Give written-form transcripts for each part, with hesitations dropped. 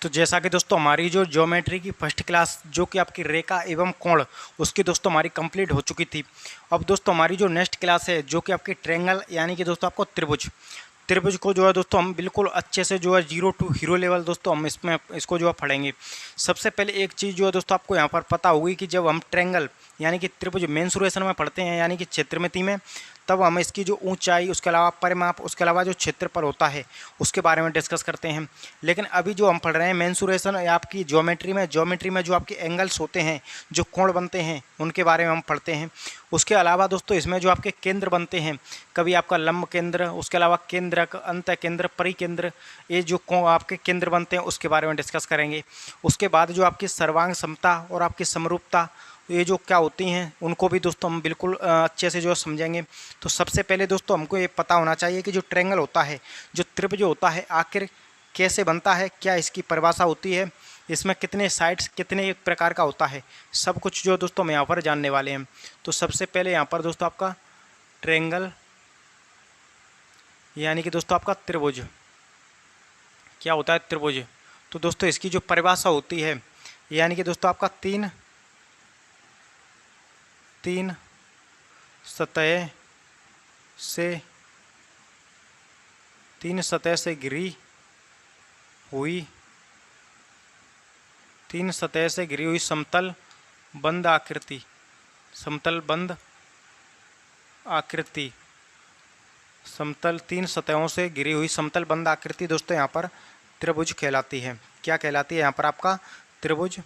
तो जैसा कि दोस्तों हमारी जो ज्योमेट्री की फर्स्ट क्लास जो कि आपकी रेखा एवं कोण उसकी दोस्तों हमारी कंप्लीट हो चुकी थी। अब दोस्तों हमारी जो नेक्स्ट क्लास है जो कि आपकी ट्रायंगल यानी कि दोस्तों आपको त्रिभुज त्रिभुज को जो है दोस्तों हम बिल्कुल अच्छे से जो है 0 टू हीरो लेवल दोस्तों हम इसमें इसको जो है पढ़ेंगे। सबसे पहले एक चीज़ जो है दोस्तों आपको यहाँ पर पता होगी कि जब हम ट्रायंगल यानी कि त्रिभुज मेंसुरेशन में पढ़ते हैं यानी कि क्षेत्रमिति में, तब हम इसकी जो ऊंचाई उसके अलावा परिमाप उसके अलावा जो क्षेत्रफल होता है उसके बारे में डिस्कस करते हैं। लेकिन अभी जो हम पढ़ रहे हैं मेंसुरेशन या आपकी ज्योमेट्री में जो आपके एंगल्स होते हैं जो कोण बनते हैं उनके बारे में हम पढ़ते हैं। उसके अलावा दोस्तों इसमें जो आपके केंद्र बनते हैं, कभी आपका लंब केंद्र उसके अलावा केंद्रक अंत केंद्र परिकेंद्र, ये जो आपके केंद्र बनते हैं उसके बारे में डिस्कस करेंगे। उसके बाद जो आपकी सर्वांग समता और आपकी समरूपता ये जो क्या होती हैं उनको भी दोस्तों हम बिल्कुल अच्छे से जो समझेंगे। तो सबसे पहले दोस्तों हमको ये पता होना चाहिए कि जो ट्रायंगल होता है जो त्रिभुज होता है आखिर कैसे बनता है, क्या इसकी परिभाषा होती है, इसमें कितने साइड्स कितने प्रकार का होता है, सब कुछ जो दोस्तों हम यहाँ पर जानने वाले हैं। तो सबसे पहले यहाँ पर दोस्तों आपका ट्रायंगल यानी कि दोस्तों आपका त्रिभुज क्या होता है त्रिभुज। तो दोस्तों इसकी जो परिभाषा होती है यानी कि दोस्तों आपका तीन सतह से घिरी हुई समतल बंद आकृति तीन सतहों से घिरी हुई समतल बंद आकृति दोस्तों यहाँ पर त्रिभुज कहलाती है। क्या कहलाती है यहाँ पर आपका त्रिभुज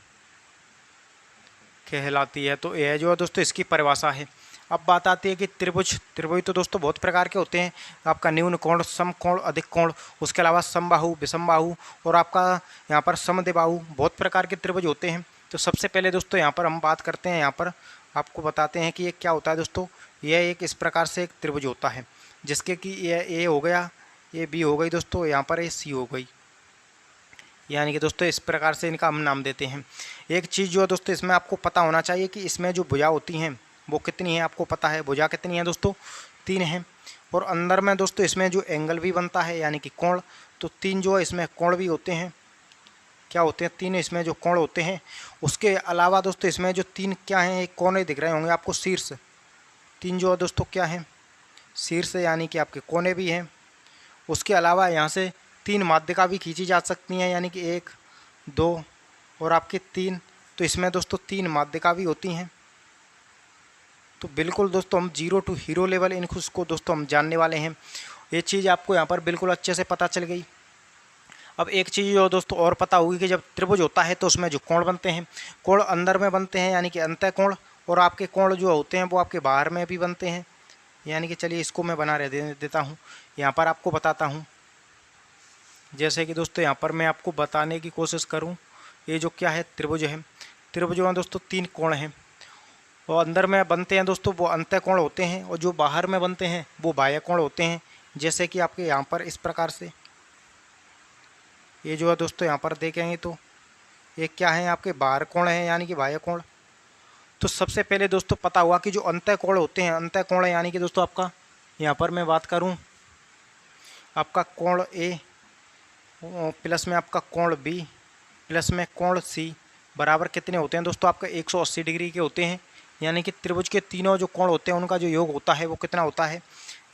कहलाती है। तो यह जो है दोस्तों इसकी परिभाषा है। अब बात आती है कि त्रिभुज तो दोस्तों बहुत प्रकार के होते हैं। आपका न्यून कोण समकोण अधिक कोण उसके अलावा समबाहु विषमबाहु और आपका यहाँ पर समद्विबाहु बहुत प्रकार के त्रिभुज होते हैं। तो सबसे पहले दोस्तों यहाँ पर हम बात करते हैं, यहाँ पर आपको बताते हैं कि ये क्या होता है दोस्तों। यह एक इस प्रकार से एक त्रिभुज होता है जिसके कि ये ए हो गया, ये बी हो गई दोस्तों, यहाँ पर ये सी हो गई, यानी कि दोस्तों इस प्रकार से इनका हम नाम देते हैं। एक चीज़ जो है दोस्तों इसमें आपको पता होना चाहिए कि इसमें जो भुजा होती हैं वो कितनी है, आपको पता है भुजा कितनी है दोस्तों, 3 हैं। और अंदर में दोस्तों इसमें जो एंगल भी बनता है यानी कि कोण, तो 3 जो है इसमें कोण भी होते हैं। क्या होते हैं 3 इसमें जो कोण होते हैं। उसके अलावा दोस्तों इसमें जो 3 क्या हैं, एक कोने दिख रहे होंगे आपको शीर्ष, 3 जो है दोस्तों क्या हैं शीर्ष यानी कि आपके कोने भी हैं। उसके अलावा यहाँ से 3 माध्यिका भी खींची जा सकती हैं यानी कि 1 2 और आपके 3। तो इसमें दोस्तों 3 माध्यिका भी होती हैं। तो बिल्कुल दोस्तों हम 0 टू हीरो लेवल इन उसको दोस्तों हम जानने वाले हैं। ये चीज़ आपको यहाँ पर बिल्कुल अच्छे से पता चल गई। अब एक चीज़ जो दोस्तों और पता होगी कि जब त्रिभुज होता है तो उसमें जो कोण बनते हैं, कोण अंदर में बनते हैं यानी कि अंतः कोण, और आपके कोण जो होते हैं वो आपके बाहर में भी बनते हैं। यानी कि चलिए इसको मैं बना देता हूँ, यहाँ पर आपको बताता हूँ। जैसे कि दोस्तों यहाँ पर मैं आपको बताने की कोशिश करूँ, ये जो क्या है त्रिभुज है, त्रिभुज में दोस्तों 3 कोण हैं और अंदर में बनते हैं दोस्तों वो अंतः कोण होते हैं और जो बाहर में बनते हैं वो बाह्य कोण होते हैं। जैसे कि आपके यहाँ पर इस प्रकार से ये जो है दोस्तों यहाँ पर देखेंगे तो ये क्या है आपके बाहर कोण है यानी कि बाह्य कोण। तो सबसे पहले दोस्तों पता हुआ कि जो अंतः कोण होते हैं, अंतः कोण यानी कि दोस्तों आपका यहाँ पर मैं बात करूँ आपका कोण ए प्लस में आपका कोण बी प्लस में कोण सी बराबर कितने होते हैं दोस्तों, आपका 180 डिग्री के होते हैं। यानी कि त्रिभुज के तीनों जो कोण होते हैं उनका जो योग होता है वो कितना होता है,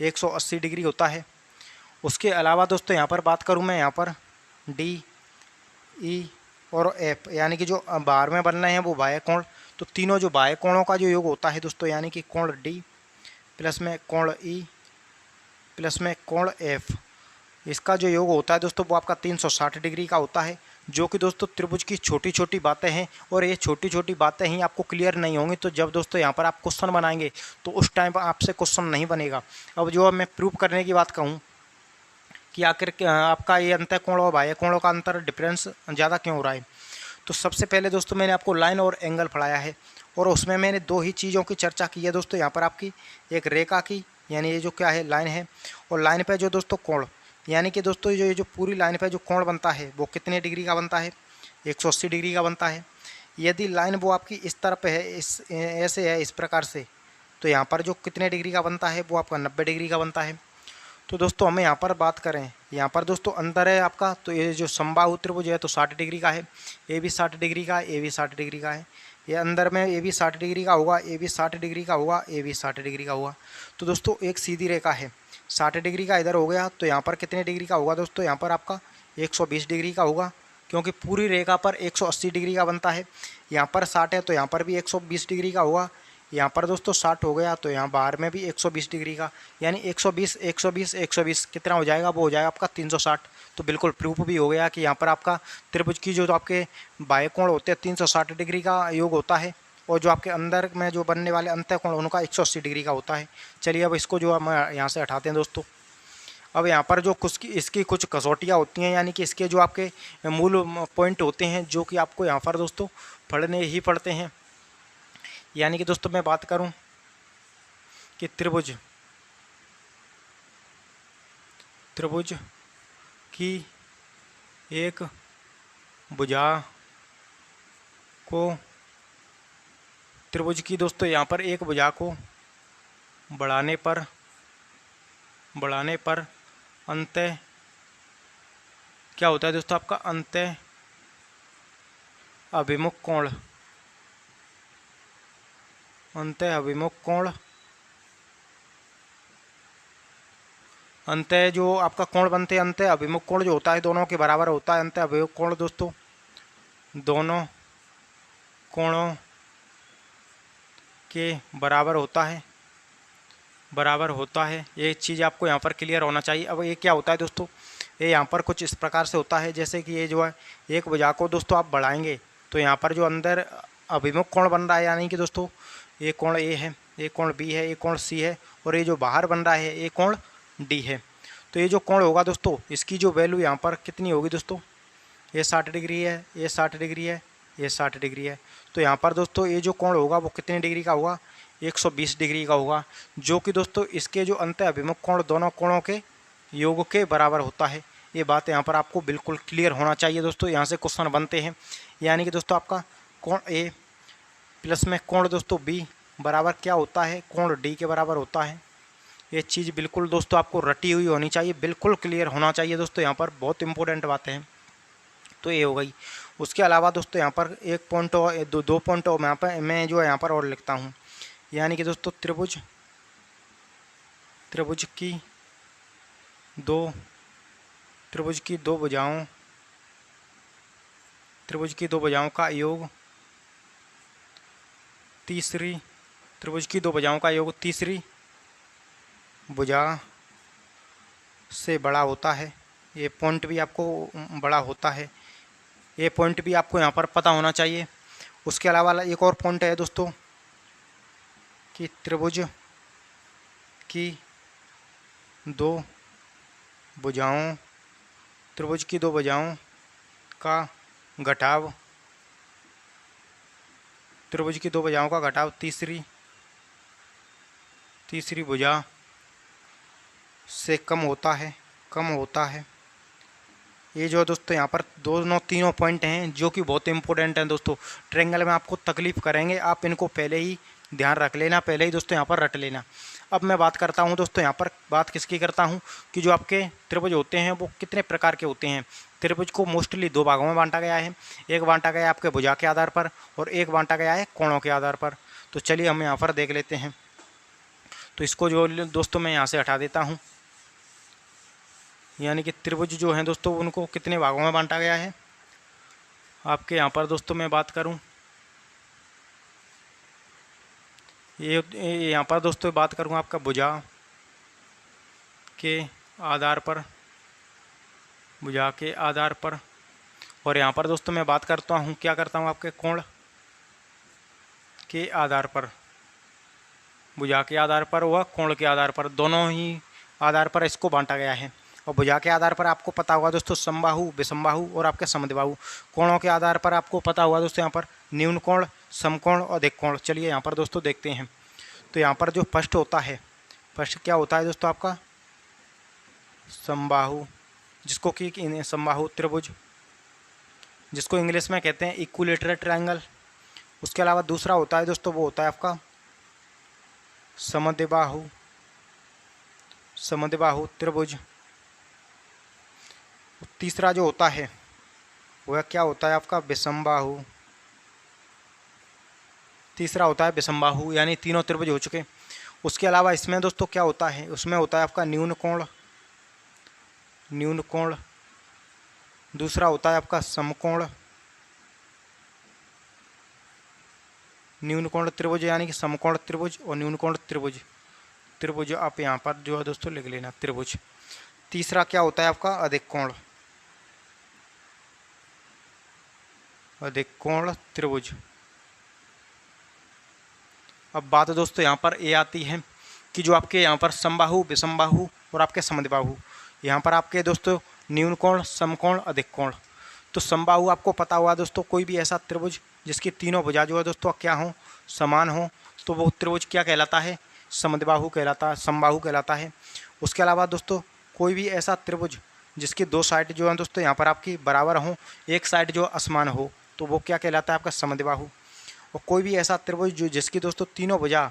180 डिग्री होता है। उसके अलावा दोस्तों यहाँ पर बात करूँ मैं, यहाँ पर डी ई और एफ यानी कि जो बाहर में बन रहे हैं वो बाह्य कोण। तो तीनों जो बाह्य कोणों का जो योग होता है दोस्तों यानी कि कोण डी प्लस में कोण ई प्लस में कोण एफ, इसका जो योग होता है दोस्तों वो आपका 360 डिग्री का होता है। जो कि दोस्तों त्रिभुज की छोटी छोटी बातें हैं और ये छोटी छोटी बातें ही आपको क्लियर नहीं होंगी। तो जब दोस्तों यहाँ पर आप क्वेश्चन बनाएंगे तो उस टाइम पर आपसे क्वेश्चन नहीं बनेगा। अब जो मैं प्रूव करने की बात कहूँ कि आखिर आपका ये अंतः कोण और बाह्य कोणों का अंतर डिफरेंस ज़्यादा क्यों हो रहा है, तो सबसे पहले दोस्तों मैंने आपको लाइन और एंगल पढ़ाया है और उसमें मैंने 2 ही चीज़ों की चर्चा की है दोस्तों। यहाँ पर आपकी एक रेखा की यानी ये जो क्या है लाइन है, और लाइन पर जो दोस्तों कोण यानी कि दोस्तों ये जो पूरी लाइन पर जो कोण बनता है वो कितने डिग्री का बनता है, 180 डिग्री का बनता है। यदि लाइन वो आपकी इस तरफ है, इस ऐसे है इस प्रकार से, तो यहाँ पर जो कितने डिग्री का बनता है वो आपका 90 डिग्री का बनता है। तो दोस्तों हमें यहाँ पर बात करें, यहाँ पर दोस्तों अंतर है आपका, तो ये जो समबाहु त्रिभुज है तो 60 डिग्री का है, ये भी 60 डिग्री का है, ये भी 60 डिग्री का है। ये अंदर में ये भी 60 डिग्री का होगा, ये भी 60 डिग्री का होगा, ये भी 60 डिग्री का होगा। तो दोस्तों एक सीधी रेखा है, 60 डिग्री का इधर हो गया, तो यहाँ पर कितने डिग्री का होगा दोस्तों, यहाँ पर आपका 120 डिग्री का होगा, क्योंकि पूरी रेखा पर 180 डिग्री का बनता है। यहाँ पर 60 है तो यहाँ पर भी 120 डिग्री का होगा। यहाँ पर दोस्तों 60 हो गया तो यहाँ बाहर में भी 120 डिग्री का, यानी 120 120 120 कितना हो जाएगा, वो हो जाएगा आपका 360। तो बिल्कुल प्रूफ भी हो गया कि यहाँ पर आपका त्रिभुज की जो आपके बाह्य कोण होते हैं 360 डिग्री का योग होता है, और जो आपके अंदर में जो बनने वाले अंतः कोण उनका 180 डिग्री का होता है। चलिए अब इसको जो हम यहाँ से हटाते हैं दोस्तों। अब यहाँ पर जो कुछ इसकी कुछ कसौटियाँ होती हैं, यानी कि इसके जो आपके मूल पॉइंट होते हैं, जो कि आपको यहाँ पर दोस्तों पढ़ने ही पड़ते हैं। यानी कि दोस्तों मैं बात करूं कि त्रिभुज की एक भुजा को, त्रिभुज की दोस्तों यहाँ पर एक भुजा को बढ़ाने पर अंतः क्या होता है दोस्तों, आपका अंतः अभिमुख कोण, अंतः अभिमुख कोण, अंतः जो आपका कोण बनते हैं, अंतः अभिमुख कोण जो होता है दोनों के बराबर होता है। अंतः अभिमुख कोण दोस्तों दोनों कोणों के बराबर होता है, ये चीज़ आपको यहाँ पर क्लियर होना चाहिए। अब ये क्या होता है दोस्तों, ये यहाँ पर कुछ इस प्रकार से होता है, जैसे कि ये जो है एक भुजा को दोस्तों आप बढ़ाएंगे तो यहाँ पर जो अंदर अभिमुख कोण बन रहा है, यानी कि दोस्तों ये कोण ए है, ये कोण बी है, ये कोण सी है, और ये जो बाहर बन रहा है ये कोण डी है। तो ये जो कोण होगा दोस्तों, इसकी जो वैल्यू यहाँ पर कितनी होगी दोस्तों, ये 60 डिग्री है, ये 60 डिग्री है, ये 60 डिग्री है। तो यहाँ पर दोस्तों ये जो कोण होगा वो कितने डिग्री का होगा, 120 डिग्री का होगा, जो कि दोस्तों इसके जो अंतः अभिमुख कोण दोनों कोणों के योग के बराबर होता है। ये बात यहाँ पर आपको बिल्कुल क्लियर होना चाहिए दोस्तों, यहाँ से क्वेश्चन बनते हैं। यानी कि दोस्तों आपका कोण ए प्लस में कोण दोस्तों बी बराबर क्या होता है, कोण डी के बराबर होता है। ये चीज़ बिल्कुल दोस्तों आपको रटी हुई होनी चाहिए, बिल्कुल क्लियर होना चाहिए दोस्तों, यहाँ पर बहुत इंपॉर्टेंट बातें हैं। तो ये हो गई। उसके अलावा दोस्तों यहाँ पर एक पॉइंट और दो पॉइंट और मैं जो है यहाँ पर और लिखता हूँ। यानी कि दोस्तों त्रिभुज की दो भुजाओं का योग तीसरी भुजा से बड़ा होता है। ये पॉइंट भी आपको बड़ा होता है, ये पॉइंट भी आपको यहाँ पर पता होना चाहिए। उसके अलावा एक और पॉइंट है दोस्तों कि त्रिभुज की दो भुजाओं का घटाव तीसरी भुजा से कम होता है। ये जो दोस्तों यहाँ पर तीनों पॉइंट हैं जो कि बहुत इंपॉर्टेंट हैं दोस्तों, ट्रायंगल में आपको तकलीफ करेंगे, आप इनको पहले ही ध्यान रख लेना, पहले ही दोस्तों यहाँ पर रट लेना। अब मैं बात करता हूँ दोस्तों, यहाँ पर बात किसकी करता हूँ कि जो आपके त्रिभुज होते हैं वो कितने प्रकार के होते हैं। त्रिभुज को मोस्टली दो भागों में बांटा गया है, एक बांटा गया है आपके भुजा के आधार पर और एक बांटा गया है कोणों के आधार पर। तो चलिए हम यहाँ पर देख लेते हैं। तो इसको जो दोस्तों मैं यहाँ से हटा देता हूँ। यानी कि त्रिभुज जो हैं दोस्तों उनको कितने भागों में बांटा गया है। आपके यहाँ पर दोस्तों मैं बात करूँ, ये यहाँ पर दोस्तों बात करूँ आपका भुजा के आधार पर, और यहाँ पर दोस्तों मैं बात करता हूँ क्या करता हूँ आपके कोण के आधार पर, भुजा के आधार पर व कोण के आधार पर, दोनों ही आधार पर इसको बांटा गया है। और भुजा के आधार पर आपको पता होगा दोस्तों समबाहु, विषमबाहु और आपके समद्विबाहु। कोणों के आधार पर आपको पता होगा दोस्तों यहाँ पर न्यून कोण, समकोण और अधिक कोण। चलिए यहाँ पर दोस्तों देखते हैं। तो यहाँ पर जो फर्स्ट होता है, फर्स्ट क्या होता है दोस्तों आपका समबाहु, जिसको कि समबाहु त्रिभुज, जिसको इंग्लिश में कहते हैं इक्विलेटरल ट्रायंगल। उसके अलावा दूसरा होता है दोस्तों वो होता है आपका समद्विबाहु त्रिभुज। तीसरा जो होता है वह क्या होता है आपका विषमबाहु। तीसरा होता है विषमबाहु, यानी तीनों त्रिभुज हो चुके। उसके अलावा इसमें दोस्तों क्या होता है, उसमें होता है आपका न्यून कोण, न्यून कोण। दूसरा होता है आपका समकोण, न्यून कोण त्रिभुज यानी कि समकोण त्रिभुज और न्यून कोण त्रिभुज। त्रिभुज आप यहाँ पर जो है दोस्तों लिख लेना, त्रिभुज। तीसरा क्या होता है आपका अधिक कोण, अधिक कोण त्रिभुज। अब बात दोस्तों यहाँ पर ये आती है कि जो आपके यहाँ पर समबाहु, विषमबाहु और आपके समद्विबाहु, यहाँ पर आपके दोस्तों न्यून कोण, समकोण, अधिक कोण। तो समबाहु आपको पता हुआ दोस्तों, कोई भी ऐसा त्रिभुज जिसकी तीनों भुजा जो है दोस्तों क्या हो, समान हो, तो वो त्रिभुज क्या कहलाता है, समद्विबाहु कहलाता है, समबाहु कहलाता है। उसके अलावा दोस्तों कोई भी ऐसा त्रिभुज जिसकी दो साइड जो है दोस्तों यहाँ पर आपकी बराबर हो, एक साइड जो असमान हो, तो वो क्या कहलाता है आपका समद्विबाहु। और कोई भी ऐसा त्रिभुज जो जिसकी दोस्तों तीनों भुजा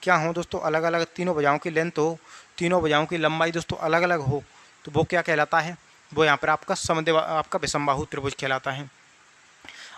क्या हो दोस्तों अलग अलग, तीनों भुजाओं की लेंथ हो, तीनों भुजाओं की लंबाई दोस्तों अलग अलग हो, तो वो क्या कहलाता है, वो यहाँ पर आपका आपका विषमबाहु त्रिभुज कहलाता है।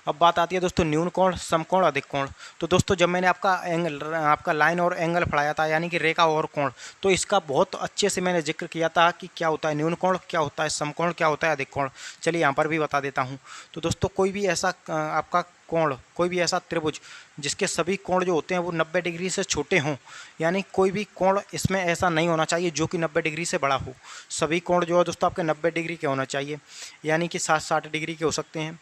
अब बात आती है दोस्तों न्यून कोण, समकोण, अधिक कोण। तो दोस्तों जब मैंने आपका लाइन और एंगल पढ़ाया था, यानी कि रेखा और कोण, तो इसका बहुत अच्छे से मैंने जिक्र किया था कि क्या होता है न्यून कोण, क्या होता है समकोण, क्या होता है अधिक कोण। चलिए यहाँ पर भी बता देता हूँ। तो दोस्तों कोई भी ऐसा आपका कोण, कोई भी ऐसा त्रिभुज जिसके सभी कोण जो होते हैं वो 90 डिग्री से छोटे हों, यानी कोई भी कोण इसमें ऐसा नहीं होना चाहिए जो कि 90 डिग्री से बड़ा हो। सभी कोण जो है दोस्तों आपके 90 डिग्री के होना चाहिए, यानी कि 60 डिग्री के हो सकते हैं,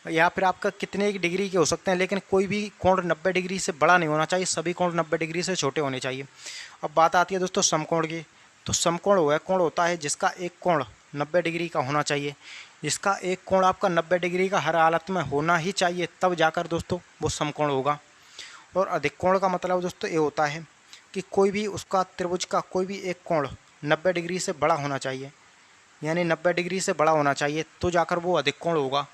या फिर आपका कितने डिग्री के हो सकते हैं, लेकिन कोई भी कोण 90 डिग्री से बड़ा नहीं होना चाहिए, सभी कोण 90 डिग्री से छोटे होने चाहिए। अब बात आती है दोस्तों समकोण की। तो समकोण वह कोण होता है जिसका एक कोण 90 डिग्री का होना चाहिए, जिसका एक कोण आपका 90 डिग्री का हर हालत में होना ही चाहिए, तब जाकर दोस्तों वो समकोण होगा। और अधिक कोण का मतलब दोस्तों ये होता है कि कोई भी उसका त्रिभुज का कोई भी एक कोण 90 डिग्री से बड़ा होना चाहिए, यानी 90 डिग्री से बड़ा होना चाहिए, तो जाकर वो अधिक कोण होगा।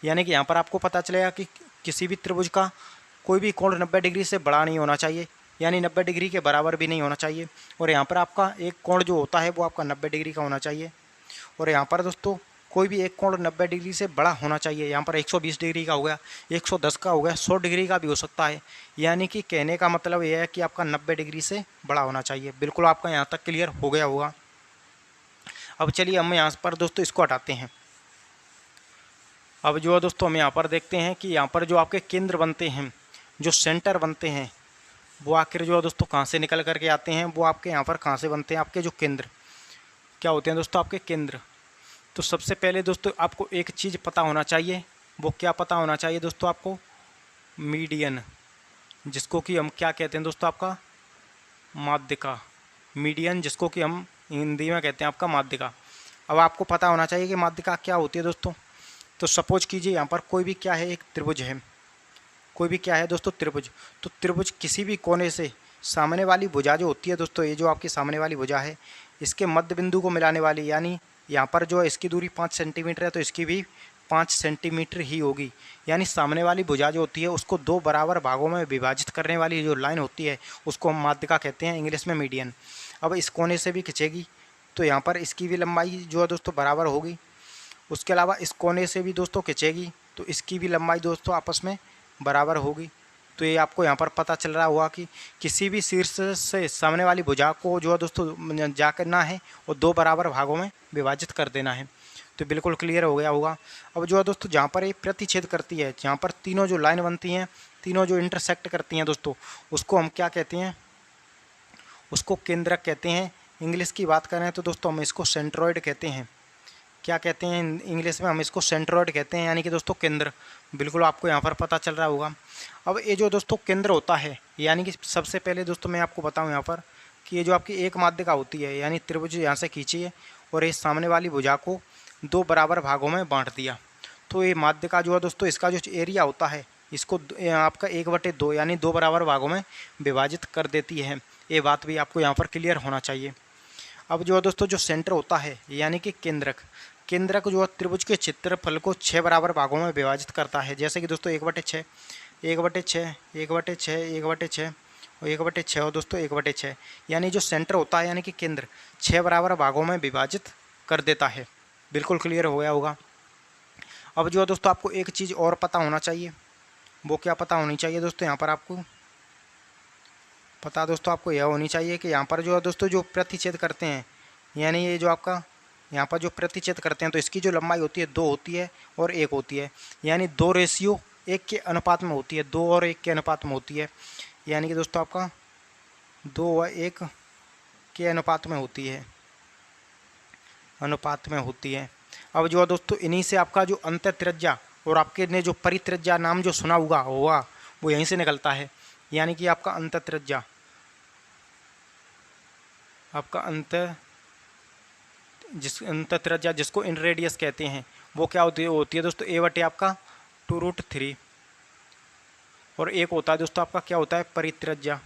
यानी कि यहाँ पर आपको पता चलेगा कि किसी भी त्रिभुज का कोई भी कोण 90 डिग्री से बड़ा नहीं होना चाहिए, यानी 90 डिग्री के बराबर भी नहीं होना चाहिए। और यहाँ पर आपका एक कोण जो होता है वो आपका 90 डिग्री का होना चाहिए। और यहाँ पर दोस्तों कोई भी एक कोण 90 डिग्री से बड़ा होना चाहिए, यहाँ पर 120 डिग्री का हो गया, 110 का हो गया, 100 डिग्री का भी हो सकता है। यानी कि कहने का मतलब यह है कि आपका 90 डिग्री से बड़ा होना चाहिए। बिल्कुल आपका यहाँ तक क्लियर हो गया होगा। अब चलिए हम यहाँ पर दोस्तों इसको हटाते हैं। अब जो है दोस्तों हम यहाँ पर देखते हैं कि यहाँ पर जो आपके केंद्र बनते हैं, जो सेंटर बनते हैं, वो आखिर जो है दोस्तों कहाँ से निकल करके आते हैं, वो आपके यहाँ पर कहाँ से बनते हैं, आपके जो केंद्र क्या होते हैं दोस्तों आपके केंद्र। तो सबसे पहले दोस्तों आपको एक चीज़ पता होना चाहिए, वो क्या पता होना चाहिए दोस्तों आपको, मीडियन, जिसको कि हम क्या कहते हैं दोस्तों आपका माध्यिका। मीडियन जिसको कि हम हिंदी में कहते हैं आपका माध्यिका। अब आपको पता होना चाहिए कि माध्यिका क्या होती है दोस्तों। तो सपोज कीजिए यहाँ पर कोई भी क्या है, एक त्रिभुज है, कोई भी क्या है दोस्तों त्रिभुज। तो त्रिभुज किसी भी कोने से सामने वाली भुजा जो होती है दोस्तों, ये जो आपकी सामने वाली भुजा है, इसके मध्य बिंदु को मिलाने वाली, यानी यहाँ पर जो है इसकी दूरी 5 सेंटीमीटर है, तो इसकी भी 5 सेंटीमीटर ही होगी। यानी सामने वाली भुजा जो होती है उसको दो बराबर भागों में विभाजित करने वाली जो लाइन होती है उसको हम माध्यिका कहते हैं, इंग्लिश में मीडियन। अब इस कोने से भी खिंचेगी तो यहाँ पर इसकी भी लंबाई जो है दोस्तों बराबर होगी। उसके अलावा इस कोने से भी दोस्तों खिंचेगी तो इसकी भी लंबाई दोस्तों आपस में बराबर होगी। तो ये आपको यहाँ पर पता चल रहा होगा कि किसी भी शीर्ष से सामने वाली भुजा को जो है दोस्तों जा करना है और दो बराबर भागों में विभाजित कर देना है। तो बिल्कुल क्लियर हो गया होगा। अब जो है दोस्तों जहाँ पर ये प्रतिच्छेद करती है, जहाँ पर तीनों जो लाइन बनती हैं, तीनों जो इंटरसेक्ट करती हैं दोस्तों, उसको हम क्या कहते हैं, उसको केंद्रक कहते हैं। इंग्लिश की बात करें तो दोस्तों हम इसको सेंट्रॉइड कहते हैं। क्या कहते हैं इंग्लिश में, हम इसको सेंट्रॉइड कहते हैं, यानी कि दोस्तों केंद्र। बिल्कुल आपको यहाँ पर पता चल रहा होगा। अब ये जो दोस्तों केंद्र होता है, यानी कि सबसे पहले दोस्तों मैं आपको बताऊँ यहाँ पर कि ये जो आपकी एक माध्यिका होती है, यानी त्रिभुज यहाँ से खींचिए और ये सामने वाली भुजा को दो बराबर भागों में बांट दिया, तो ये माध्यिका जो है दोस्तों इसका जो एरिया होता है इसको आपका 1/2 यानी दो बराबर भागों में विभाजित कर देती है। ये बात भी आपको यहाँ पर क्लियर होना चाहिए। अब जो है दोस्तों जो सेंटर होता है यानी कि केंद्रक, केंद्रक जो है त्रिभुज के क्षेत्रफल को 6 बराबर भागों में विभाजित करता है। जैसे कि दोस्तों 1/6, 1/6, 1/6, 1/6 और 1/6 और दोस्तों 1/6, यानी जो सेंटर होता है यानी कि केंद्र 6 बराबर भागों में विभाजित कर देता है। बिल्कुल क्लियर हो गया होगा। अब जो है दोस्तों आपको एक चीज़ और पता होना चाहिए, वो क्या पता होनी चाहिए दोस्तों, यहाँ पर आपको पता दोस्तों आपको यह होनी चाहिए कि यहाँ पर जो है दोस्तों जो प्रतिच्छेद करते हैं, यानी ये जो आपका यहाँ पर जो प्रतिच्छेद करते हैं तो इसकी जो लंबाई होती है 2 होती है और 1 होती है, यानी 2:1 के अनुपात में होती है, 2 और 1 के अनुपात में होती है, यानी कि दोस्तों आपका 2 व 1 के अनुपात में होती है, अब जो है दोस्तों इन्हीं से आपका जो अंत त्रिज्या और आपके ने जो परित्रिज्या नाम जो सुना होगा वो यहीं से निकलता है, यानी कि आपका अंत त्रिज्या, आपका अंत त्रिज्या जिसको इन रेडियस कहते हैं, वो क्या होती है दोस्तों A/, आपका 2√3, और एक होता है दोस्तों आपका क्या होता है परित्रिज्या।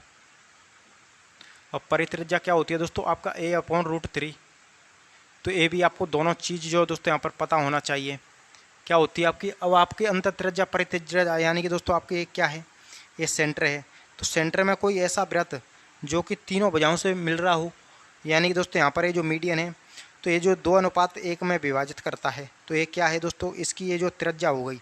अब परित्रिज्या क्या होती है दोस्तों आपका A/√3। तो ये भी आपको दोनों चीज़ जो दोस्तों यहाँ पर पता होना चाहिए क्या होती है आपकी। अब आपकी अंत त्रिज्या परित्रिज्या यानी कि दोस्तों आपके एक क्या है, ये सेंटर है, तो सेंटर में कोई ऐसा वृत्त जो कि तीनों भुजाओं से मिल रहा हो, यानी कि दोस्तों यहाँ पर ये जो मीडियन है तो ये जो 2:1 में विभाजित करता है, तो ये क्या है दोस्तों इसकी ये जो त्रिज्या हो गई,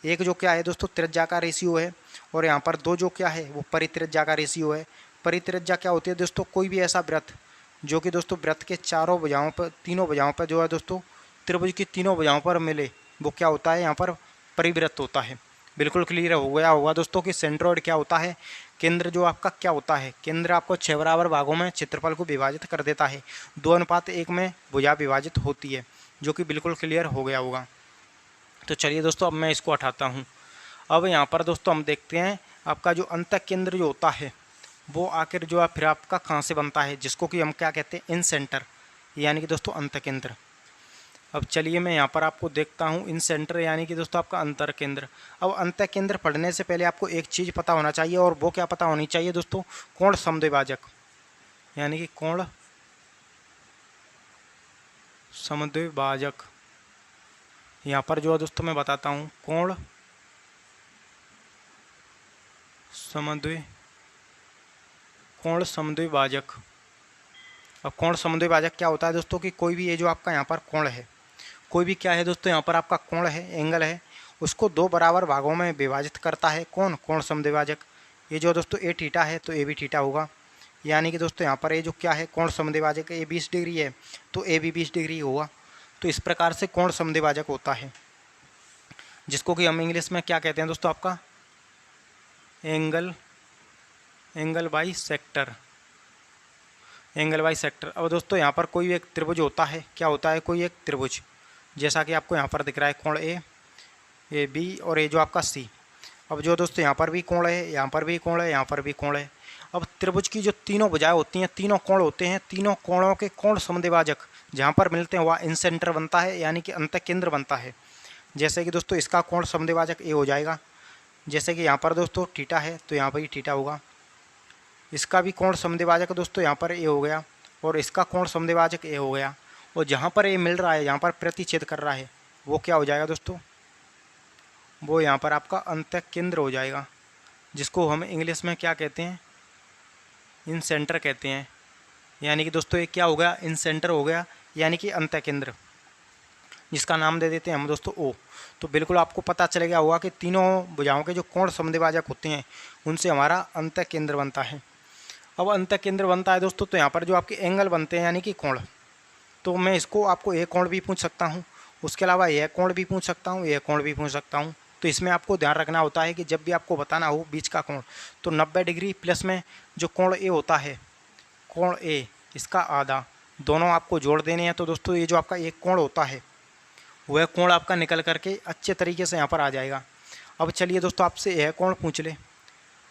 एक जो क्या है दोस्तों त्रिज्या का रेशियो है, और यहाँ पर 2 जो क्या है वो परित्रिज्या का रेशियो है। परित्रिज्या क्या होती है दोस्तों, कोई भी ऐसा वृत्त जो कि दोस्तों वृत्त के तीनों भुजाओं पर जो है दोस्तों त्रिभुज की तीनों भुजाओं पर मिले, वो क्या होता है यहाँ पर परिवृत्त होता है। बिल्कुल क्लियर हो गया होगा दोस्तों कि सेंट्रोइड क्या होता है, केंद्र जो आपका क्या होता है, केंद्र आपको 6 बराबर भागों में क्षेत्रफल को विभाजित कर देता है, 2:1 में भुजा विभाजित होती है, जो कि बिल्कुल क्लियर हो गया होगा। तो चलिए दोस्तों अब मैं इसको हटाता हूँ। अब यहाँ पर दोस्तों हम देखते हैं आपका जो अंतः केंद्र जो होता है वो आखिर जो है फिर आपका कहाँ से बनता है, जिसको कि हम क्या कहते हैं इन सेंटर, यानी कि दोस्तों अंतः केंद्र। अब चलिए मैं यहाँ पर आपको देखता हूँ इन सेंटर यानी कि दोस्तों आपका अंतर केंद्र। अब अंतः केंद्र पढ़ने से पहले आपको एक चीज़ पता होना चाहिए, और वो क्या पता होनी चाहिए दोस्तों, कोण समद्विभाजक, यानी कि कोण समद्विभाजक। यहाँ पर जो है दोस्तों मैं बताता हूँ कोण समद्विभाजक। अब कोण समद्विभाजक क्या होता है दोस्तों कि कोई भी ये जो आपका यहाँ पर कोण है, कोई भी क्या है दोस्तों यहाँ पर आपका कोण है, एंगल है, उसको 2 बराबर भागों में विभाजित करता है कौन, कोण समद्विभाजक। ये जो दोस्तों ए थीटा है तो ए भी थीटा होगा, यानी कि दोस्तों यहाँ पर ये जो क्या है कोण समद्विभाजक, ए 20 डिग्री है तो ए भी 20 डिग्री होगा। तो इस प्रकार से कोण समद्विभाजक होता है, जिसको कि हम इंग्लिश में क्या कहते हैं दोस्तों आपका एंगल बाई सेक्टर। अब दोस्तों यहाँ पर कोई एक त्रिभुज होता है, क्या होता है कोई एक त्रिभुज, जैसा कि आपको यहाँ पर दिख रहा है कोण ए बी और ये जो आपका सी। अब जो दोस्तों यहाँ पर भी कोण है, यहाँ पर भी कोण है, यहाँ पर भी कोण है। अब त्रिभुज की जो तीनों भुजाएं होती हैं, तीनों कोण होते हैं, तीनों कोणों के कोण समद्विभाजक जहाँ पर मिलते हैं वहाँ इन सेंटर बनता है, यानी कि अंतः केंद्र बनता है। जैसे कि दोस्तों इसका कोण समद्विभाजक ए हो जाएगा, जैसे कि यहाँ पर दोस्तों थीटा है तो यहाँ पर ही थीटा होगा, इसका भी कोण समद्विभाजक दोस्तों यहाँ पर ए हो गया, और इसका कोण समद्विभाजक ए हो गया, और जहाँ पर ए मिल रहा है, जहाँ पर प्रतिच्छेद कर रहा है, वो क्या हो जाएगा दोस्तों, वो यहाँ पर आपका अंतः केंद्र हो जाएगा, जिसको हम इंग्लिश में क्या कहते हैं इन सेंटर कहते हैं। यानी कि दोस्तों ये क्या हो गया, इन सेंटर हो गया, यानी कि अंतः केंद्र, जिसका नाम दे देते हैं हम दोस्तों ओ। तो बिल्कुल आपको पता चल गया होगा कि तीनों भुजाओं के जो कोण समद्विभाजक होते हैं उनसे हमारा अंतः केंद्र बनता है। अब अंतः केंद्र बनता है दोस्तों, तो यहाँ पर जो आपके एंगल बनते हैं यानी कि कोण, तो मैं इसको आपको ये कोण भी पूछ सकता हूँ, उसके अलावा यह कोण भी पूछ सकता हूँ, यह कोण भी पूछ सकता हूँ। तो इसमें आपको ध्यान रखना होता है कि जब भी आपको बताना हो बीच का कोण, तो 90 डिग्री प्लस में जो कोण ए होता है, कोण ए इसका आधा, दोनों आपको जोड़ देने हैं। तो दोस्तों ये जो आपका एक कोण होता है वह कोण आपका निकल करके अच्छे तरीके से यहाँ पर आ जाएगा। अब चलिए दोस्तों आपसे यह कोण पूछ ले,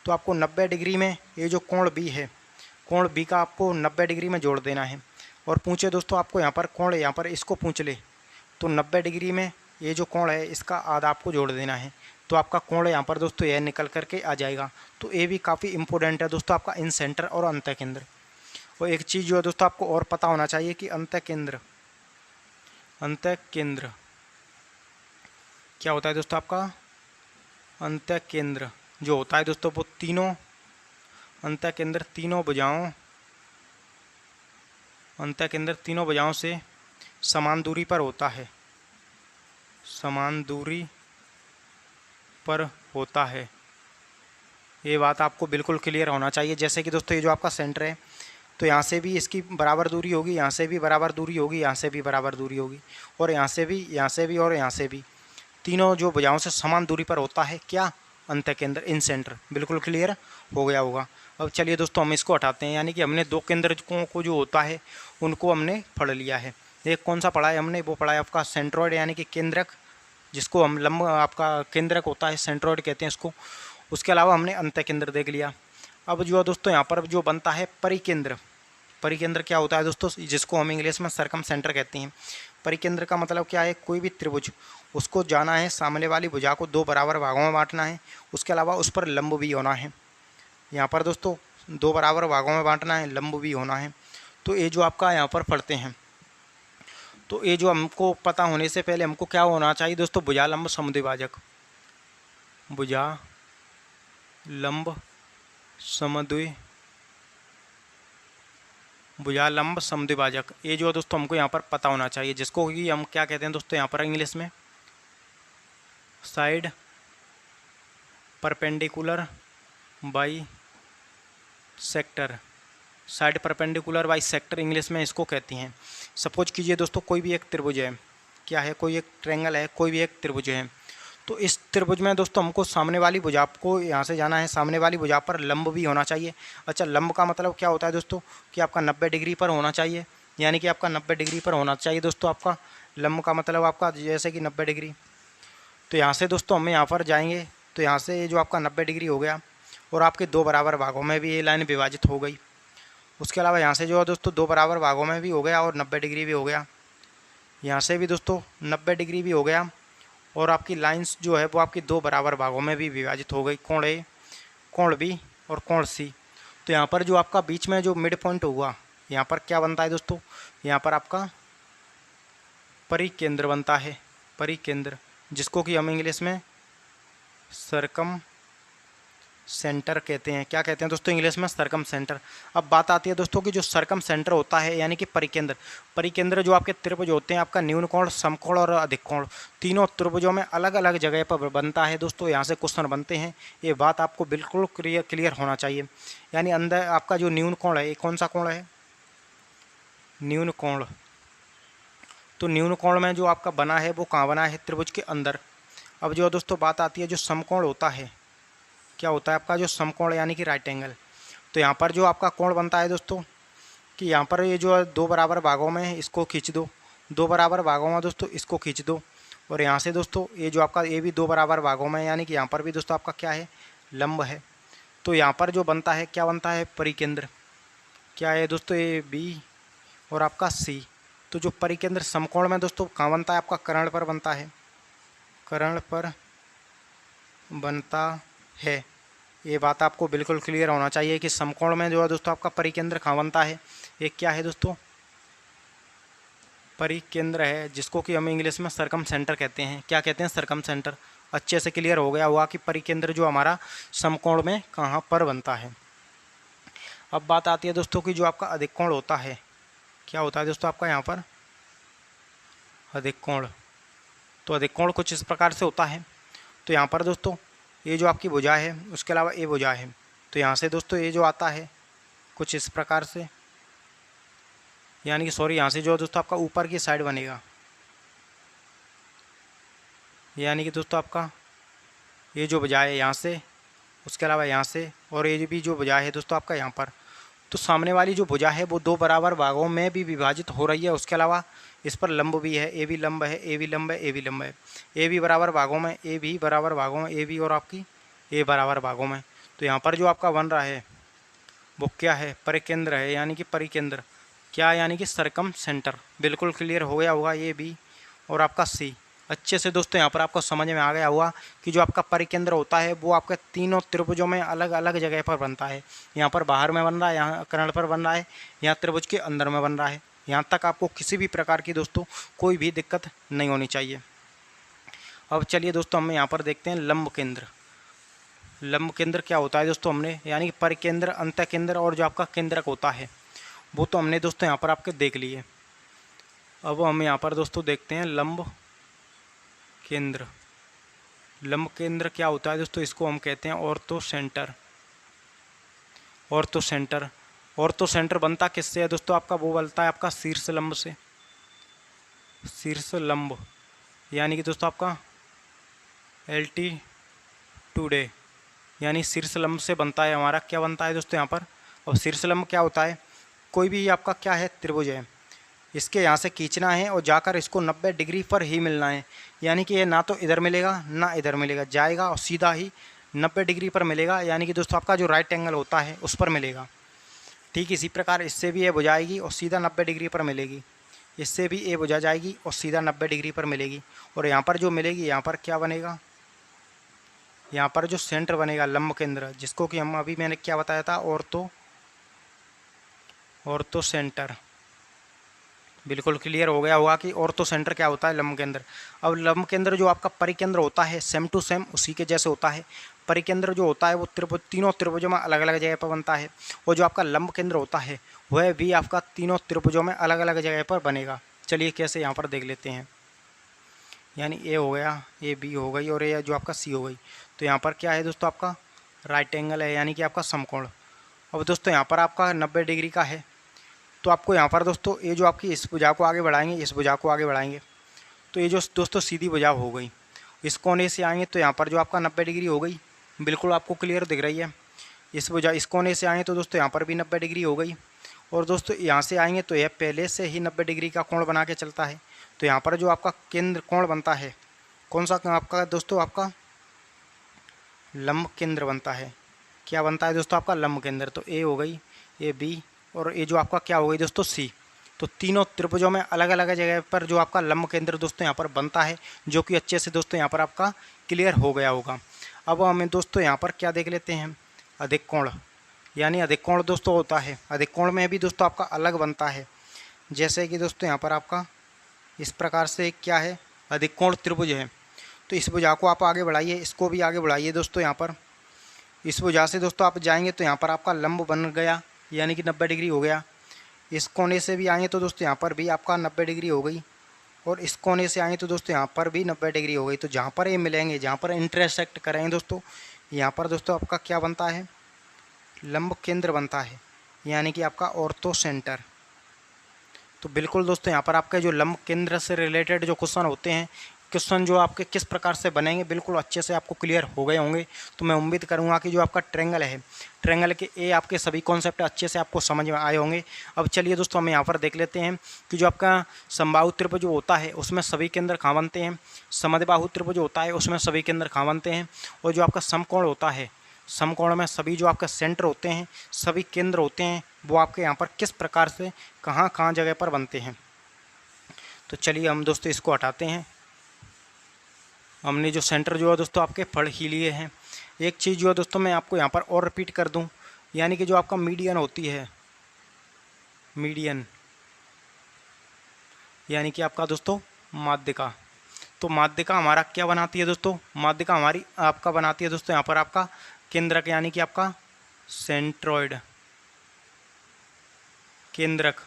तो आपको 90 डिग्री में ये जो कोण बी है, कोण बी का आपको 90 डिग्री में जोड़ देना है। और पूछे दोस्तों आपको यहाँ पर कोण यहाँ पर इसको पूछ ले, तो 90 डिग्री में ये जो कोण है इसका आधा आपको जोड़ देना है, तो आपका कोण यहाँ पर दोस्तों यह निकल करके आ जाएगा। तो ये भी काफ़ी इंपॉर्टेंट है दोस्तों आपका इन सेंटर और अंतः केंद्र। और एक चीज़ जो है दोस्तों आपको और पता होना चाहिए कि अंतः केंद्र क्या होता है दोस्तों, आपका अंतः केंद्र जो होता है दोस्तों वो तीनों अंतःकेंद्र तीनों भुजाओं से समान दूरी पर होता है, समान दूरी पर होता है। ये बात आपको बिल्कुल क्लियर होना चाहिए। जैसे कि दोस्तों ये जो आपका सेंटर है, तो यहाँ से भी इसकी बराबर दूरी होगी, यहाँ से भी बराबर दूरी होगी, यहाँ से भी बराबर दूरी होगी, और यहाँ से भी, यहाँ से भी और यहाँ से भी, तीनों जो भुजाओं से समान दूरी पर होता है क्या, अंतःकेंद्र, इन सेंटर। बिल्कुल क्लियर हो गया होगा। अब चलिए दोस्तों हम इसको हटाते हैं, यानी कि हमने दो केंद्रकों को जो होता है उनको हमने पढ़ लिया है। एक कौन सा पढ़ा है हमने, वो पढ़ा है आपका सेंट्रॉइड यानी कि केंद्रक, जिसको हम लंब आपका केंद्रक होता है, सेंट्रॉइड कहते हैं इसको। उसके अलावा हमने अंतःकेंद्र देख लिया। अब जो है दोस्तों यहाँ पर जो बनता है परिकेंद्र। परिकेंद्र क्या होता है दोस्तों, जिसको हम इंग्लिश में सरकम सेंटर कहते हैं। परिकेंद्र का मतलब क्या है, कोई भी त्रिभुज, उसको जाना है सामने वाली भुजा को दो बराबर भागों में बांटना है, उसके अलावा उस पर लंब भी होना है। यहाँ पर दोस्तों दो बराबर भागों में बांटना है, लंब भी होना है। तो ये जो आपका यहाँ पर पढ़ते हैं, तो ये जो हमको पता होने से पहले हमको क्या होना चाहिए दोस्तों, भुजा लंब समद्विभाजक, भुजा लंब समद्विभाजक, ये जो है दोस्तों हमको यहाँ पर पता होना चाहिए, जिसको कि हम क्या कहते हैं दोस्तों यहाँ पर इंग्लिश में, side perpendicular by sector, side perpendicular by sector English में इसको कहती हैं। सपोज कीजिए दोस्तों कोई भी एक त्रिभुज है, क्या है, कोई एक ट्रायंगल है, कोई भी एक त्रिभुज है। तो इस त्रिभुज में दोस्तों हमको सामने वाली भुजा को यहाँ से जाना है, सामने वाली भुजा पर लंब भी होना चाहिए। अच्छा, लंब का मतलब क्या होता है दोस्तों, कि आपका 90 डिग्री पर होना चाहिए, यानी कि आपका 90 डिग्री पर होना चाहिए दोस्तों। आपका लंब का मतलब आपका जैसे कि 90 डिग्री। तो यहाँ से दोस्तों हम यहाँ पर जाएंगे, तो यहाँ से जो आपका 90 डिग्री हो गया, और आपके दो बराबर भागों में भी ये लाइन विभाजित हो गई। उसके अलावा यहाँ से जो है दोस्तों दो बराबर भागों में भी हो गया और 90 डिग्री भी हो गया। यहाँ से भी दोस्तों 90 डिग्री भी हो गया, और आपकी लाइंस जो है वो आपकी दो बराबर भागों में भी विभाजित हो गई, कोण ए, कोण बी और कोण सी। तो यहाँ पर जो आपका बीच में जो मिड पॉइंट हुआ, यहाँ पर क्या बनता है दोस्तों, यहाँ पर आपका परिकेंद्र बनता है, परिकेंद्र, जिसको कि हम इंग्लिश में सरकम सेंटर कहते हैं। क्या कहते हैं दोस्तों इंग्लिश में, सरकम सेंटर। अब बात आती है दोस्तों कि जो सरकम सेंटर होता है यानी कि परिकेंद्र, परिकेंद्र जो आपके त्रिभुज होते हैं, आपका न्यून कोण, समकोण और अधिक कोण, तीनों त्रिभुजों में अलग अलग जगह पर बनता है दोस्तों। यहाँ से क्वेश्चन बनते हैं, ये बात आपको बिल्कुल क्लियर होना चाहिए। यानी अंदर आपका जो न्यून कोण है, ये कौन सा कोण है, न्यून कोण। तो न्यून कोण में जो आपका बना है वो कहाँ बना है, त्रिभुज के अंदर। अब जो दोस्तों बात आती है जो समकोण होता है, क्या होता है आपका जो समकोण यानी कि राइट एंगल। तो यहाँ पर जो आपका कोण बनता है दोस्तों, कि यहाँ पर ये जो दो बराबर भागों में इसको खींच दो, दो बराबर भागों में दोस्तों इसको खींच दो, और यहाँ से दोस्तों ये जो आपका ये भी दो बराबर भागों में, यानी कि यहाँ पर भी दोस्तों आपका क्या है, लंब है। तो यहाँ पर जो बनता है, क्या बनता है, परिकेंद्र। क्या है दोस्तों, ए बी और आपका सी। तो जो परिकेंद्र समकोण में दोस्तों कहाँ बनता है, आपका कर्ण पर बनता है, कर्ण पर बनता है। ये बात आपको बिल्कुल क्लियर होना चाहिए कि समकोण में जो है दोस्तों आपका परिकेंद्र कहाँ बनता है, एक क्या है दोस्तों, परिकेंद्र है, जिसको कि हम इंग्लिश में सरकम सेंटर कहते हैं। क्या कहते हैं, सरकम सेंटर। अच्छे से क्लियर हो गया हुआ कि परिकेंद्र जो हमारा समकोण में कहाँ पर बनता है। अब बात आती है दोस्तों कि जो आपका अधिक कोण होता है, क्या होता है दोस्तों आपका यहाँ पर अधिक कोण। तो अधिक कोण कुछ इस प्रकार से होता है। तो यहाँ पर दोस्तों ये जो आपकी भुजा है, उसके अलावा ये भुजा है, तो यहाँ से दोस्तों ये जो आता है कुछ इस प्रकार से, यानी कि सॉरी, यहाँ से जो दोस्तों आपका ऊपर की साइड बनेगा, यानी कि दोस्तों आपका ये जो भुजा है यहाँ से, उसके अलावा यहाँ से, और ये भी जो भुजा है दोस्तों आपका यहाँ पर। तो सामने वाली जो भुजा है वो दो बराबर भागों में भी विभाजित हो रही है। उसके अलावा इस पर लंब भी है, ए भी लंब है, ए भी लंब है, ए भी लंब है, ए भी बराबर भागों में, ए भी बराबर भागों में, ए भी और आपकी ए बराबर भागों में। तो यहाँ पर जो आपका बन रहा है वो क्या है, परिकेंद्र है, यानी कि परिकेंद्र क्या, यानी कि सरकम सेंटर। बिल्कुल क्लियर हो गया होगा ये भी और आपका सी। अच्छे से दोस्तों यहाँ पर आपको समझ में आ गया हुआ कि जो आपका परिकेंद्र होता है वो आपके तीनों त्रिभुजों में अलग अलग जगह पर बनता है। यहाँ पर बाहर में बन रहा है, यहाँ कर्ण पर बन रहा है, यहाँ त्रिभुज के अंदर में बन रहा है। यहाँ तक आपको किसी भी प्रकार की दोस्तों कोई भी दिक्कत नहीं होनी चाहिए। अब चलिए दोस्तों हम यहाँ पर देखते हैं लंब केंद्र। लंब केंद्र क्या होता है दोस्तों हमने, यानी कि परिकेंद्र, अंतः केंद्र और जो आपका केंद्रक होता है वो तो हमने दोस्तों यहाँ पर आपके देख लिए। अब हम यहाँ पर दोस्तों देखते हैं लंब केंद्र। लंब केंद्र क्या होता है दोस्तों, इसको हम कहते हैं ortho centre. Ortho centre, ortho centre बनता किससे है दोस्तों, आपका वो बनता है आपका शीर्ष लंब से। शीर्ष लंब यानी कि दोस्तों आपका एल्टीट्यूडे, यानी शीर्ष लंब से बनता है हमारा, क्या बनता है दोस्तों यहाँ पर। और शीर्ष लंब क्या होता है, कोई भी आपका क्या है त्रिभुज है, इसके यहाँ से खींचना है और जाकर इसको 90 डिग्री पर ही मिलना है, यानी कि ये ना तो इधर मिलेगा ना इधर मिलेगा, जाएगा और सीधा ही 90 डिग्री पर मिलेगा, यानी कि दोस्तों आपका जो राइट एंगल होता है उस पर मिलेगा। ठीक इसी प्रकार इससे भी ये बुझाएगी और सीधा 90 डिग्री पर मिलेगी, इससे भी ये बुझा जाएगी और सीधा 90 डिग्री पर मिलेगी। और यहाँ पर जो मिलेगी यहाँ पर क्या बनेगा, यहाँ पर जो सेंटर बनेगा लंब केंद्र, जिसको कि हम अभी मैंने क्या बताया था, ऑर्थो सेंटर। बिल्कुल क्लियर हो गया होगा कि ऑर्थो सेंटर क्या होता है, लंब केंद्र। अब लंब केंद्र जो आपका परिकेंद्र होता है सेम टू सेम उसी के जैसे होता है। परिकेंद्र जो होता है वो त्रिभुज, तीनों त्रिभुजों में अलग अलग जगह पर बनता है, और जो आपका लंब केंद्र होता है वह भी आपका तीनों त्रिभुजों में अलग अलग जगह पर बनेगा। चलिए कैसे यहाँ पर देख लेते हैं। यानी ए हो गया, ए बी हो गई और ए जो आपका सी हो गई। तो यहाँ पर क्या है दोस्तों, आपका राइट एंगल है, यानी कि आपका समकोण। अब दोस्तों यहाँ पर आपका 90 डिग्री का है, तो आपको यहाँ पर दोस्तों ये जो आपकी इस भुजा को आगे बढ़ाएंगे, इस भुजा को आगे बढ़ाएंगे, तो ये जो दोस्तों सीधी भुजा हो गई, इस कोने से आएंगे तो यहाँ पर जो आपका 90 डिग्री हो गई, बिल्कुल आपको क्लियर दिख रही है। इस भुजा इस कोने से आएंगे तो दोस्तों यहाँ पर भी 90 डिग्री हो गई, और दोस्तों यहाँ से आएंगे तो यह पहले से ही 90 डिग्री का कोण बना के चलता है। तो यहाँ पर जो आपका केंद्र कोण बनता है, कौन सा आपका दोस्तों, आपका लंब केंद्र बनता है। क्या बनता है दोस्तों, आपका लंब केंद्र। तो ए हो गई, ए बी और ये जो आपका क्या हो गई दोस्तों, सी। तो तीनों त्रिभुजों में अलग अलग जगह पर जो आपका लंब केंद्र दोस्तों यहाँ पर बनता है, जो कि अच्छे से दोस्तों यहाँ पर आपका क्लियर हो गया होगा। अब हमें दोस्तों यहाँ पर क्या देख लेते हैं, अधिक कोण। यानी अधिक कोण दोस्तों होता है, अधिक कोण में भी दोस्तों आपका अलग बनता है। जैसे कि दोस्तों यहाँ पर आपका इस प्रकार से क्या है, अधिक कोण त्रिभुज है, तो इस भुजा को आप आगे बढ़ाइए, इसको भी आगे बढ़ाइए दोस्तों। यहाँ पर इस भुजा से दोस्तों आप जाएंगे तो यहाँ पर आपका लंब बन गया, यानी कि 90 डिग्री हो गया। इस कोने से भी आएँ तो दोस्तों यहाँ पर भी आपका 90 डिग्री हो गई, और इस कोने से आएँ तो दोस्तों यहाँ पर भी 90 डिग्री हो गई। तो जहाँ पर ये मिलेंगे, जहाँ पर इंटरसेक्ट करेंगे दोस्तों, यहाँ पर दोस्तों आपका क्या बनता है, लंब केंद्र बनता है, यानी कि आपका ऑर्थो सेंटर। तो बिल्कुल दोस्तों यहाँ पर आपके जो लंब केंद्र से रिलेटेड जो क्वेश्चन होते हैं, क्वेश्चन जो आपके किस प्रकार से बनेंगे, बिल्कुल अच्छे से आपको क्लियर हो गए होंगे। तो मैं उम्मीद करूंगा कि जो आपका ट्रायंगल है, ट्रायंगल के ए आपके सभी कॉन्सेप्ट अच्छे से आपको समझ में आए होंगे। अब चलिए दोस्तों हम यहाँ पर देख लेते हैं कि जो आपका समबाहु त्रिभुज जो होता है उसमें सभी केंद्र कहाँ बनते हैं, समद्विबाहु त्रिभुज होता है उसमें सभी केंद्र कहाँ बनते हैं, और जो आपका समकोण होता है, समकोण में सभी जो आपका सेंटर होते हैं, सभी केंद्र होते हैं, वो आपके यहाँ पर किस प्रकार से कहाँ कहाँ जगह पर बनते हैं। तो चलिए हम दोस्तों इसको हटाते हैं। हमने जो सेंटर जो है दोस्तों आपके पढ़ ही लिए हैं। एक चीज़ जो है दोस्तों मैं आपको यहाँ पर और रिपीट कर दूं, यानी कि जो आपका मीडियन होती है, मीडियन यानी कि आपका दोस्तों माध्यिका। तो माध्यिका हमारा क्या बनाती है दोस्तों, माध्यिका हमारी आपका बनाती है दोस्तों यहाँ पर आपका केंद्रक, यानी कि आपका सेंट्रॉइड। केंद्रक,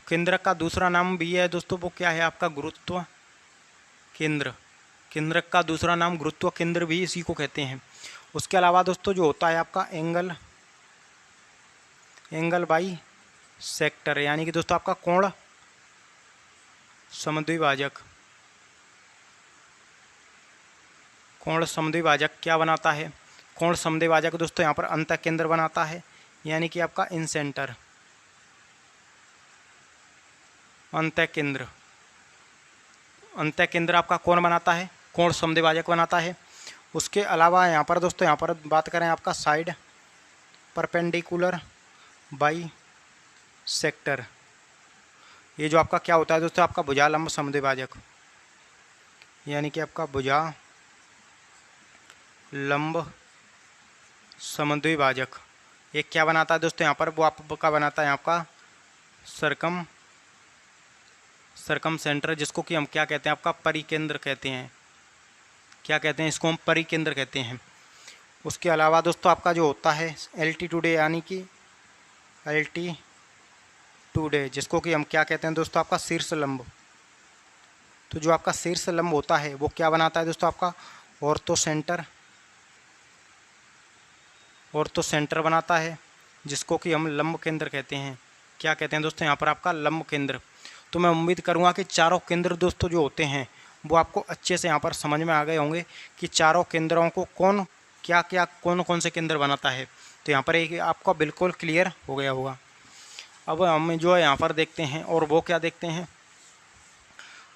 केंद्रक का दूसरा नाम भी है दोस्तों, वो क्या है आपका गुरुत्व केंद्र। केंद्रक का दूसरा नाम गुरुत्व केंद्र भी इसी को कहते हैं। उसके अलावा दोस्तों जो होता है आपका एंगल बाई सेक्टर, यानी कि दोस्तों आपका कोण समद्विभाजक। कोण समद्विभाजक क्या बनाता है, कोण समद्विभाजक दोस्तों यहाँ पर अंतः केंद्र बनाता है, यानी कि आपका इन सेंटर, अंतः केंद्र। अंतः केंद्र आपका कौन बनाता है, कोण समद्विभाजक बनाता है। उसके अलावा यहाँ पर दोस्तों यहाँ पर बात करें आपका साइड परपेंडिकुलर बाई सेक्टर, ये जो आपका क्या होता है दोस्तों, आपका भुजा लंब समद्विभाजक, यानी कि आपका भुजा लंब समद्विभाजक। ये क्या बनाता है दोस्तों यहाँ पर, वो आपका बनाता है आपका सरकम सेंटर, जिसको कि हम क्या कहते हैं, आपका परिकेंद्र कहते हैं। क्या कहते हैं इसको, हम परिकेंद्र कहते हैं। उसके अलावा दोस्तों आपका जो होता है एल्टीट्यूड यानी कि एल्टीट्यूड जिसको कि हम क्या कहते हैं दोस्तों, आपका शीर्ष लंब। तो जो आपका शीर्ष लंब होता है वो क्या बनाता है दोस्तों, आपका ऑर्थो सेंटर बनाता है, जिसको कि हम लंब केंद्र कहते हैं। क्या कहते हैं दोस्तों यहाँ पर, आपका लंब केंद्र। तो मैं उम्मीद करूँगा कि चारों केंद्र दोस्तों जो होते हैं वो आपको अच्छे से यहाँ पर समझ में आ गए होंगे कि चारों केंद्रों को कौन कौन से केंद्र बनाता है। तो यहाँ पर एक आपका बिल्कुल क्लियर हो गया होगा। अब हम जो है यहाँ पर देखते हैं, और वो क्या देखते हैं,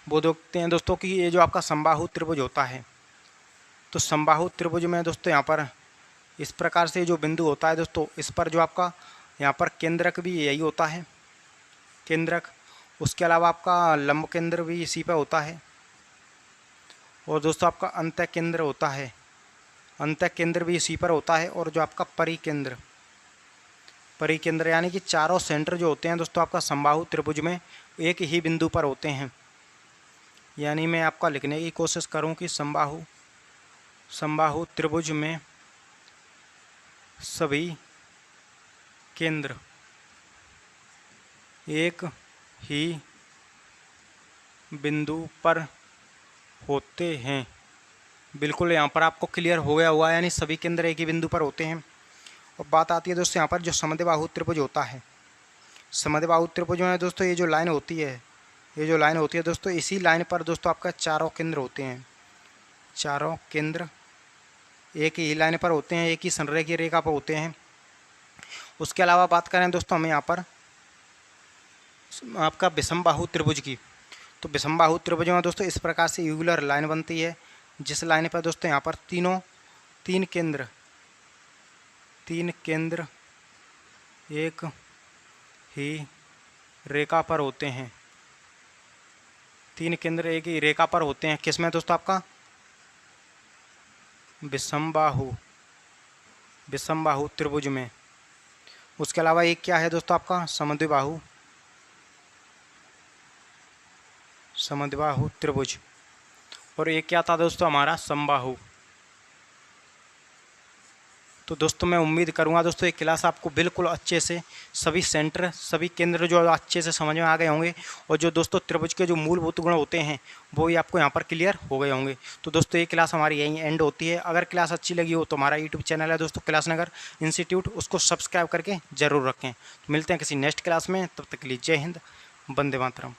वो देखते हैं दोस्तों कि ये जो आपका समबाहु त्रिभुज होता है, तो समबाहु त्रिभुज में दोस्तों यहाँ पर इस प्रकार से जो बिंदु होता है दोस्तों, इस पर जो आपका यहाँ पर केंद्रक भी यही होता है, केंद्रक। उसके अलावा आपका लंब केंद्र भी इसी पर होता है, और दोस्तों आपका अंतः केंद्र होता है, अंतः केंद्र भी इसी पर होता है। और जो आपका परिकेंद्र यानी कि चारों सेंटर जो होते हैं दोस्तों आपका समबाहु त्रिभुज में एक ही बिंदु पर होते हैं। यानी मैं आपका लिखने की कोशिश करूं कि समबाहु त्रिभुज में सभी केंद्र एक ही बिंदु पर होते हैं। बिल्कुल यहाँ पर आपको क्लियर हो गया हुआ है, यानी सभी केंद्र एक ही बिंदु पर होते हैं। और बात आती है दोस्तों यहाँ पर जो समद्विबाहु त्रिभुज होता है, समद्विबाहु त्रिभुज में दोस्तों ये जो लाइन होती है दोस्तों, इसी लाइन पर दोस्तों आपका चारों केंद्र होते हैं। चारों केंद्र एक ही लाइन पर होते हैं, एक ही संरेखीय रेखा पर होते हैं। उसके अलावा बात करें दोस्तों हमें यहाँ पर आपका विषमबाहु त्रिभुज की, तो विषमबाहु त्रिभुज में दोस्तों इस प्रकार से यूलर लाइन बनती है, जिस लाइन पर दोस्तों यहाँ पर तीन केंद्र एक ही रेखा पर होते हैं। तीन केंद्र एक ही रेखा पर होते हैं किसमें दोस्तों, आपका विषमबाहु त्रिभुज में। उसके अलावा एक क्या है दोस्तों, आपका समद्विबाहु त्रिभुज। और एक क्या था दोस्तों, हमारा समबाहु। तो दोस्तों मैं उम्मीद करूंगा दोस्तों ये क्लास आपको बिल्कुल अच्छे से सभी सेंटर सभी केंद्र जो अच्छे से समझ में आ गए होंगे, और जो दोस्तों त्रिभुज के जो मूलभूत गुण होते हैं वो भी आपको यहाँ पर क्लियर हो गए होंगे। तो दोस्तों ये क्लास हमारी यहीं एंड होती है। अगर क्लास अच्छी लगी हो तो हमारा यूट्यूब चैनल है दोस्तों क्लासनगर इंस्टीट्यूट, उसको सब्सक्राइब करके ज़रूर रखें। तो मिलते हैं किसी नेक्स्ट क्लास में, तब तक के लिए जय हिंद, वंदे मातरम।